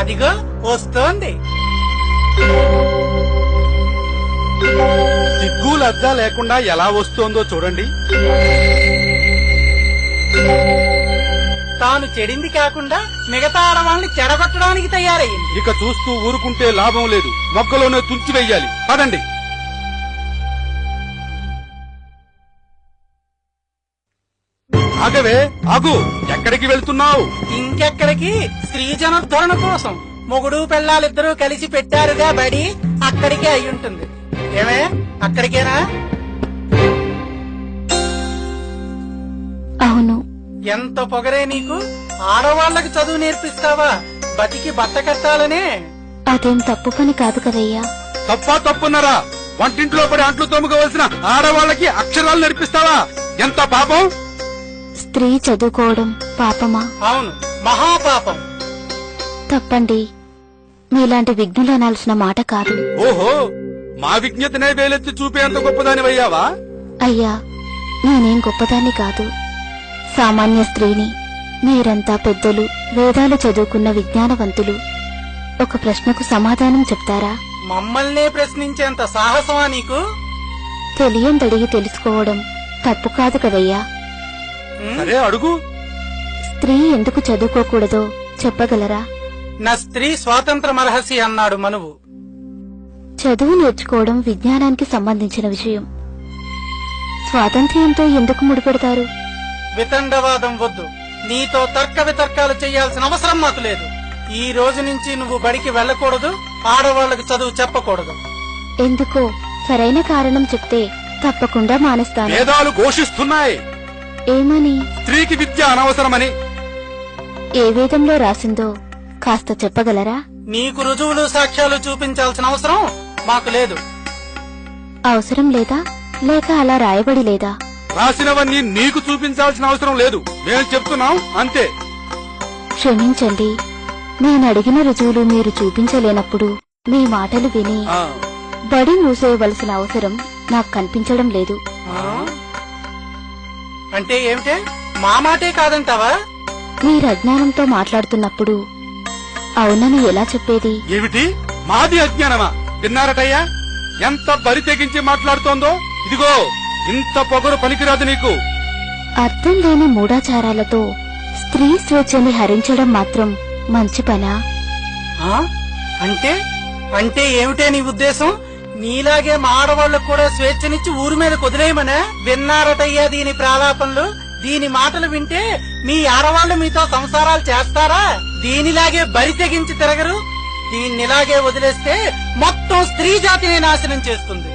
అదిగో వస్తోంది. సిగ్గు లజ్జ లేకుండా ఎలా వస్తోందో చూడండి. తాను చెడింది కాకుండా మిగతా ఆడవాళ్ళని చెడగొట్టడానికి తయారయ్యింది. ఇక చూస్తూ ఊరుకుంటే లాభం లేదు, మొక్కలోనే తుంచి వెయ్యాలి. పదండి. ఆగవే, ఆగు. ఎక్కడికి వెళ్తున్నావు? ఇంకెక్కడికి? స్త్రీ జనోద్ధరణ కోసం మొగుడు పెళ్ళాలిద్దరూ కలిసి పెట్టారుగా బడి, అక్కడికే అయ్యుంటుంది. ఏమే, అక్కడికేనా? అవును. ఎంత పొగరే నీకు! ఆడవాళ్లకు చదువు నేర్పిస్తావా? బతికి బట్ట కట్టాలనే. అదేం తప్పు పని కాదు కదయ్యా. తప్పా తప్పున్నారా? వంటింట్లో పడి అంట్లు తోముకోవలసిన ఆడవాళ్ళకి అక్షరాలు నేర్పిస్తావా? ఎంత పాపం! స్త్రీ చదువుకోవడం పాపమా? అవును, మహాపాపం. తప్పండి. మీలాంటి విఘ్నులు అనాల్సిన మాట కాదు. ఓహో, మా విజ్ఞతనే వేలెత్తి చూపేంత గొప్పదానివయ్యావా? అయ్యా, నేనేం గొప్పదాన్ని కాదు. సామాన్య స్త్రీని. మీరంతా పెద్దలు, వేదాలు చదువుకున్న విజ్ఞానవంతులు. ఒక ప్రశ్నకు సమాధానం చెప్తారా? మమ్మల్నే ప్రశ్నించేంత సాహసమా నీకు? తెలియందడిగి తెలుసుకోవడం తప్పు కాదు కదయ్యా. సరే, అడుగు. స్త్రీ ఎందుకు చదువుకోకూడదో చెప్పగలరా? నా స్త్రీ స్వాతంత్ర మరహసి అన్నాడు మనువు. చదువు నేర్చుకోవడం విజ్ఞానానికి సంబంధించిన విషయం. స్వాతంత్ర్యంతో ఎందుకు ముడిపెడతారు? వితండవాదం వద్దు. నీతో తర్క వితర్కాలు చేయాల్సిన అవసరం మాకు లేదు. ఈ రోజు నుంచి నువ్వు బడికి వెళ్ళకూడదు, ఆడవాళ్లకు చదువు చెప్పకూడదు. ఎందుకో సరైన కారణం చెప్తే తప్పకుండా మానేస్తాను. వేదాలు ఘోషిస్తున్నాయి. ఏమని? స్త్రీకి విద్య అనవసరమని. ఏ వేదంలో రాసిందో కాస్త చెప్పగలరా? నీకు రుజువులు సాక్ష్యాలు చూపించాల్సిన అవసరం మాకు లేదు. అవసరం లేదా, లేక అలా రాయబడి లేదా? రాసినవన్నీ నీకు చూపించాల్సిన అవసరం లేదు. మేము చెప్తున్నాం అంతే. క్షమించండి, నేను అడిగిన రుజువులు మీరు చూపించలేనప్పుడు మీ మాటలు విని బడి మూసేయవలసిన అవసరం నాకు కనిపించడం లేదు. అంటే ఏమిటే? మా మాటే కాదంటావా? మీరు అజ్ఞానంతో మాట్లాడుతున్నప్పుడు అవునని ఎలా చెప్పేది? ఏమిటి? మాది అజ్ఞానమా? విన్నారటయ్యా ఎంత బరి తెగించి మాట్లాడుతోందో. ఇదిగో, ఇంత పొగరు పనికిరాదు నీకు. అర్థం లేని మూఢాచారాలతో స్త్రీ స్వేచ్ఛని హరించడం మాత్రం మంచి పనా? అంటే అంటే ఏమిటే నీ ఉద్దేశం? నీలాగే మా ఆడవాళ్లకు కూడా స్వేచ్ఛనిచ్చి ఊరి మీద కుదిలేయమనే? విన్నారటయ్యా దీని ప్రాలాపనలు. దీని మాటలు వింటే మీ ఆడవాళ్లు మీతో సంసారాలు చేస్తారా? దీనిలాగే బరి తెగించి తిరగరు. దీన్నిలాగే వదిలేస్తే మొత్తం స్త్రీ జాతిని నాశనం చేస్తుంది.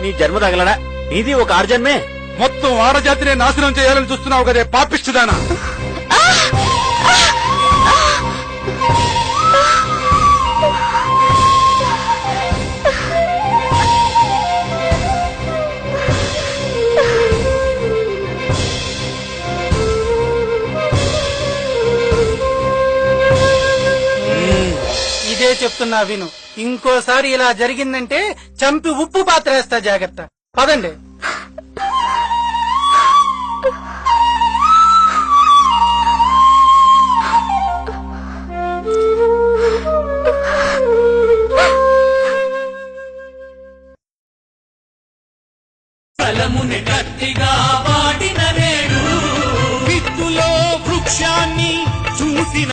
నీ జన్మ తగలడా? ఇది ఒక ఆర్జన్మే. మొత్తం ఆడజాతినే నాశనం చేయాలని చూస్తున్నావు కదే పాపిష్టిదానా? ఇదే చెప్తున్నా విను. ఇంకోసారి ఇలా జరిగిందంటే చంపి ఉప్పు పాత్ర వేస్తా, జాగ్రత్త. పదండి. బలముని గట్టిగా